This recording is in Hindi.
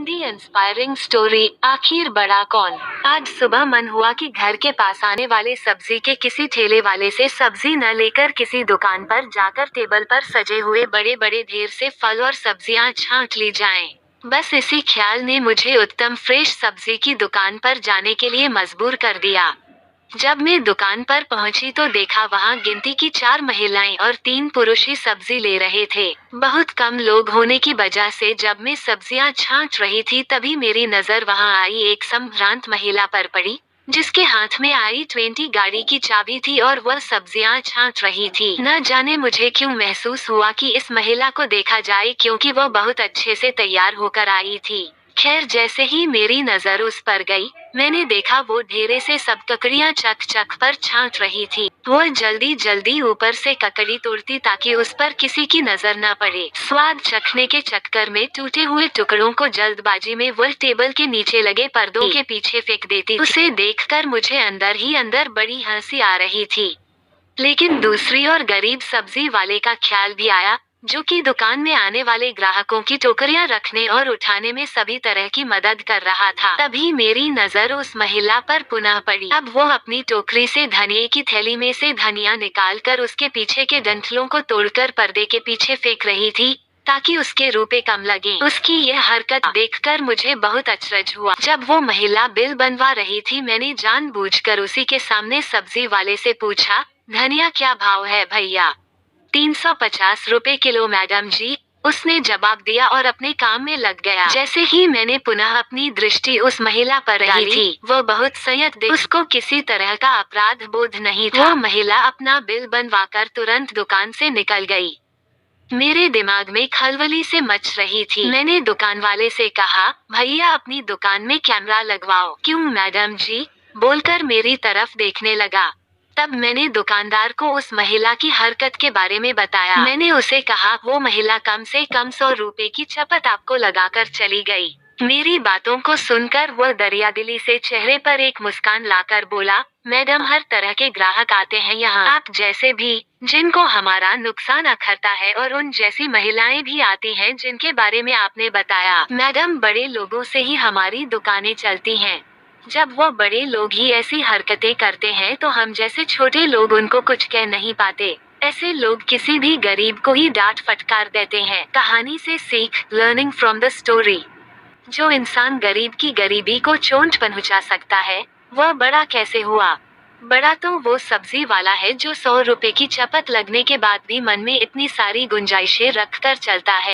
हिंदी इंस्पायरिंग स्टोरी आखिर बड़ा कौन। आज सुबह मन हुआ कि घर के पास आने वाले सब्जी के किसी ठेले वाले से सब्जी न लेकर किसी दुकान पर जाकर टेबल पर सजे हुए बड़े बड़े ढेर से फल और सब्जियां छांट ली जाएं। बस इसी ख्याल ने मुझे उत्तम फ्रेश सब्जी की दुकान पर जाने के लिए मजबूर कर दिया। जब मैं दुकान पर पहुंची तो देखा वहां गिनती की 4 महिलाएं और 3 पुरुष ही सब्जी ले रहे थे। बहुत कम लोग होने की वजह से जब मैं सब्जियां छांट रही थी तभी मेरी नजर वहां आई एक संभ्रांत महिला पर पड़ी, जिसके हाथ में i20 गाड़ी की चाबी थी और वह सब्जियां छांट रही थी। न जाने मुझे क्यों महसूस हुआ कि इस महिला को देखा जाए, क्योंकि वह बहुत अच्छे से तैयार होकर आई थी। खैर, जैसे ही मेरी नजर उस पर गई, मैंने देखा वो ढेरे से सब ककड़ियां चक चक पर छांट रही थी। वह जल्दी जल्दी ऊपर से ककड़ी तोड़ती ताकि उस पर किसी की नजर न पड़े। स्वाद चखने के चक्कर में टूटे हुए टुकड़ों को जल्दबाजी में वह टेबल के नीचे लगे पर्दों के पीछे फेंक देती। उसे देखकर मुझे अंदर ही अंदर बड़ी हंसी आ रही थी। लेकिन दूसरी ओर गरीब सब्जी वाले का ख्याल भी आया, जो कि दुकान में आने वाले ग्राहकों की टोकरियां रखने और उठाने में सभी तरह की मदद कर रहा था। तभी मेरी नजर उस महिला पर पुनः पड़ी। अब वो अपनी टोकरी से धनिये की थैली में से धनिया निकालकर उसके पीछे के डंठलों को तोड़कर पर्दे के पीछे फेंक रही थी, ताकि उसके रुपए कम लगे। उसकी यह हरकत देखकर मुझे बहुत अचरज हुआ। जब वो महिला बिल बनवा रही थी, मैंने जानबूझकर उसी के सामने सब्जी वाले से पूछा, धनिया क्या भाव है भैया? 350 रुपए किलो मैडम जी, उसने जवाब दिया और अपने काम में लग गया। जैसे ही मैंने पुनः अपनी दृष्टि उस महिला पर डाली थी, वह बहुत संयत उसको किसी तरह का अपराध बोध नहीं था। वो महिला अपना बिल बनवाकर तुरंत दुकान से निकल गई। मेरे दिमाग में खलबली से मच रही थी। मैंने दुकान वाले से कहा, भैया अपनी दुकान में कैमरा लगवाओ। क्यों मैडम जी? बोलकर मेरी तरफ देखने लगा। तब मैंने दुकानदार को उस महिला की हरकत के बारे में बताया। मैंने उसे कहा, वो महिला कम से कम 100 रुपए की चपत आपको लगाकर चली गई। मेरी बातों को सुनकर वह दरियादिली से चेहरे पर एक मुस्कान लाकर बोला, मैडम हर तरह के ग्राहक आते हैं यहाँ, आप जैसे भी, जिनको हमारा नुकसान अखरता है, और उन जैसी महिलाएं भी आती हैं जिनके बारे में आपने बताया। मैडम बड़े लोगों से ही हमारी दुकानें चलती हैं। जब वो बड़े लोग ही ऐसी हरकतें करते हैं तो हम जैसे छोटे लोग उनको कुछ कह नहीं पाते। ऐसे लोग किसी भी गरीब को ही डांट फटकार देते हैं। कहानी से सीख, लर्निंग फ्रॉम द स्टोरी। जो इंसान गरीब की गरीबी को चोट पहुंचा सकता है, वह बड़ा कैसे हुआ? बड़ा तो वो सब्जी वाला है जो 100 रुपए की चपत लगने के बाद भी मन में इतनी सारी गुंजाइशें रखकर चलता है।